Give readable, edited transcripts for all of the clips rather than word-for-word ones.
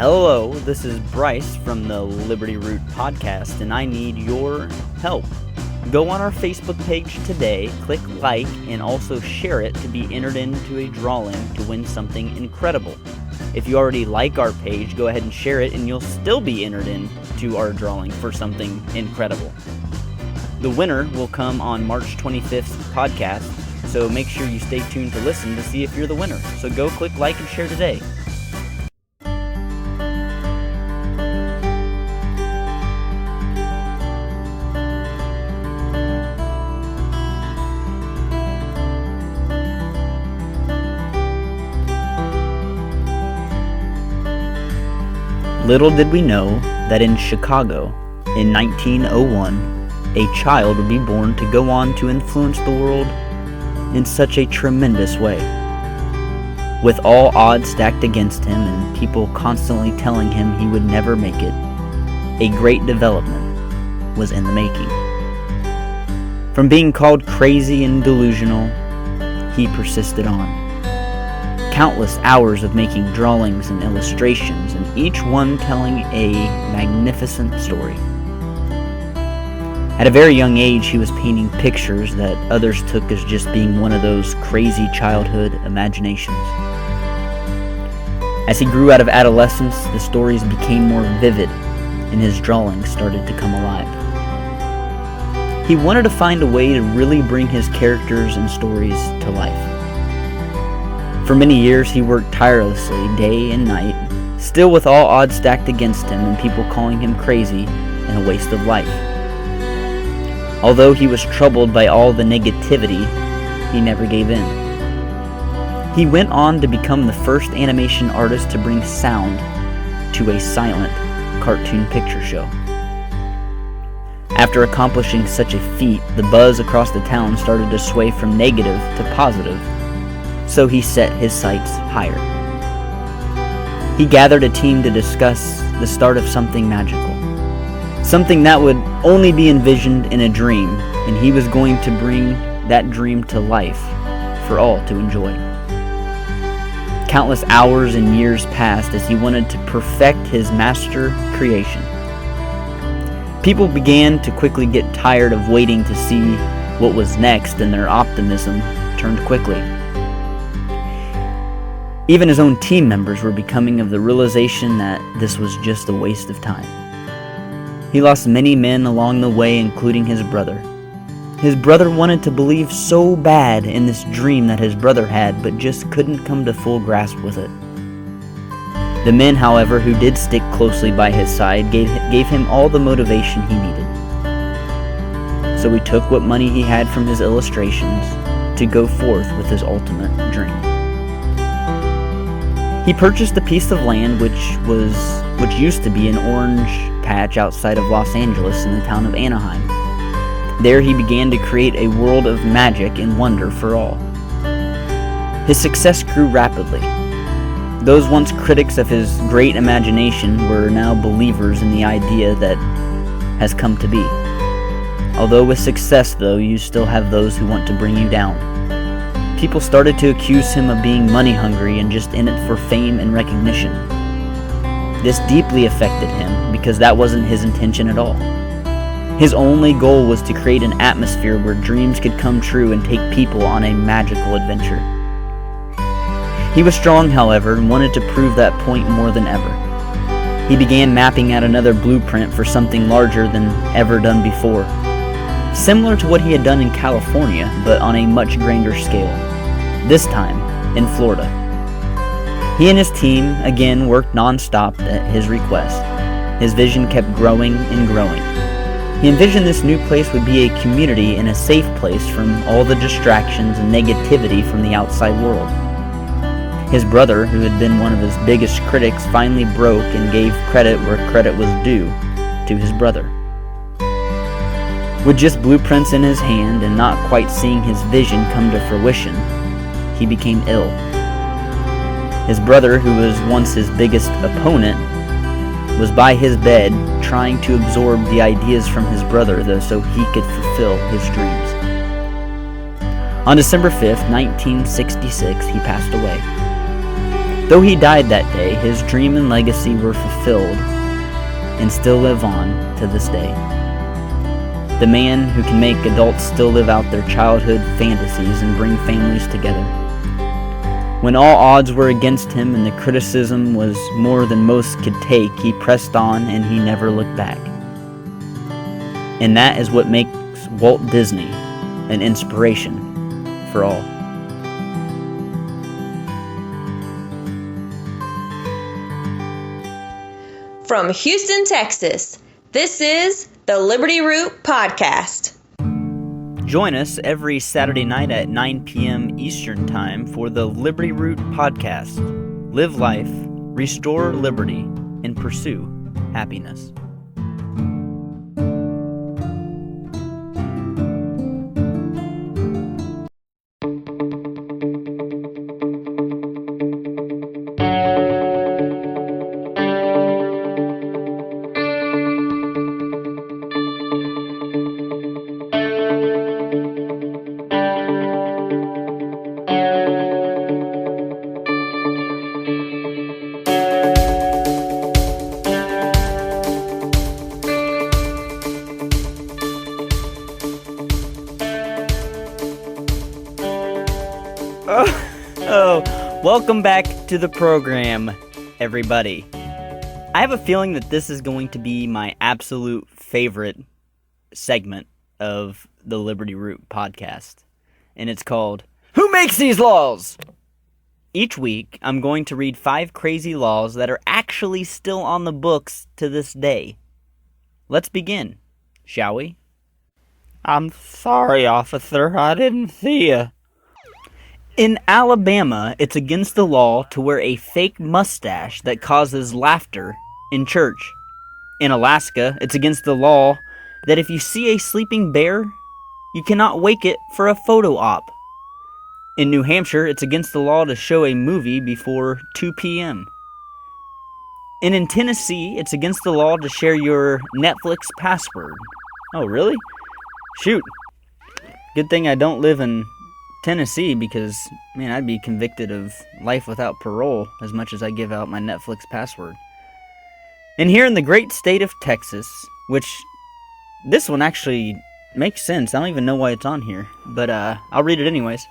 Hello, this is Bryce from the Liberty Root podcast, and I need your help. Go on our Facebook page today, click like, and also share it to be entered into a drawing to win something incredible. If you already like our page, go ahead and share it, and you'll still be entered into our drawing for something incredible. The winner will come on March 25th's podcast, so make sure you stay tuned to listen to see if you're the winner. So go click like and share today. Little did we know that in Chicago, in 1901, a child would be born to go on to influence the world in such a tremendous way. With all odds stacked against him and people constantly telling him he would never make it, a great development was in the making. From being called crazy and delusional, he persisted on. Countless hours of making drawings and illustrations, and each one telling a magnificent story. At a very young age, he was painting pictures that others took as just being one of those crazy childhood imaginations. As he grew out of adolescence, the stories became more vivid, and his drawings started to come alive. He wanted to find a way to really bring his characters and stories to life. For many years, he worked tirelessly, day and night, still with all odds stacked against him and people calling him crazy and a waste of life. Although he was troubled by all the negativity, he never gave in. He went on to become the first animation artist to bring sound to a silent cartoon picture show. After accomplishing such a feat, the buzz across the town started to sway from negative to positive. So he set his sights higher. He gathered a team to discuss the start of something magical, something that would only be envisioned in a dream, and he was going to bring that dream to life for all to enjoy. Countless hours and years passed as he wanted to perfect his master creation. People began to quickly get tired of waiting to see what was next, and their optimism turned quickly. Even his own team members were becoming of the realization that this was just a waste of time. He lost many men along the way, including his brother. His brother wanted to believe so bad in this dream that his brother had, but just couldn't come to full grasp with it. The men, however, who did stick closely by his side gave him all the motivation he needed. So he took what money he had from his illustrations to go forth with his ultimate dream. He purchased a piece of land which used to be an orange patch outside of Los Angeles in the town of Anaheim. There he began to create a world of magic and wonder for all. His success grew rapidly. Those once critics of his great imagination were now believers in the idea that has come to be. Although with success, though, you still have those who want to bring you down. People started to accuse him of being money hungry and just in it for fame and recognition. This deeply affected him because that wasn't his intention at all. His only goal was to create an atmosphere where dreams could come true and take people on a magical adventure. He was strong, however, and wanted to prove that point more than ever. He began mapping out another blueprint for something larger than ever done before. Similar to what he had done in California, but on a much grander scale. This time, in Florida. He and his team again worked non-stop at his request. His vision kept growing and growing. He envisioned this new place would be a community and a safe place from all the distractions and negativity from the outside world. His brother, who had been one of his biggest critics, finally broke and gave credit where credit was due to his brother. With just blueprints in his hand and not quite seeing his vision come to fruition, he became ill. His brother, who was once his biggest opponent, was by his bed trying to absorb the ideas from his brother, though, so he could fulfill his dreams. On December 5th, 1966, he passed away. Though he died that day, his dream and legacy were fulfilled and still live on to this day. The man who can make adults still live out their childhood fantasies and bring families together. When all odds were against him and the criticism was more than most could take, he pressed on and he never looked back. And that is what makes Walt Disney an inspiration for all. From Houston, Texas, this is the Liberty Root Podcast. Join us every Saturday night at 9 p.m. Eastern Time for the Liberty Root Podcast. Live life, restore liberty, and pursue happiness. Welcome back to the program, everybody. I have a feeling that this is going to be my absolute favorite segment of the Liberty Root Podcast, and it's called, Who Makes These Laws? Each week, I'm going to read 5 crazy laws that are actually still on the books to this day. Let's begin, shall we? I'm sorry, officer, I didn't see you. In Alabama, it's against the law to wear a fake mustache that causes laughter in church. In Alaska, it's against the law that if you see a sleeping bear, you cannot wake it for a photo op. In New Hampshire, it's against the law to show a movie before 2 p.m. And in Tennessee, it's against the law to share your Netflix password. Oh, really? Shoot. Good thing I don't live in Tennessee, because, man, I'd be convicted of life without parole as much as I give out my Netflix password. And here in the great state of Texas, which this one actually makes sense. I don't even know why it's on here, but I'll read it anyways.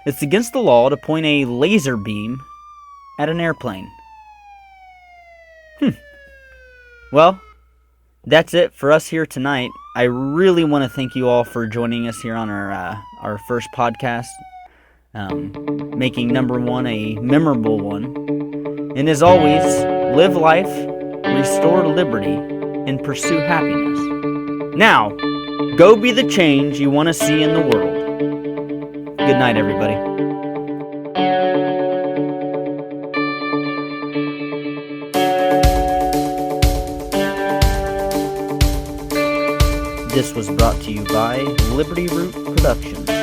It's against the law to point a laser beam at an airplane. Well, that's it for us here tonight. I really want to thank you all for joining us here on our first podcast, making number 1 a memorable one. And as always, live life, restore liberty, and pursue happiness. Now, go be the change you want to see in the world. Good night, everybody. This was brought to you by Liberty Root Productions.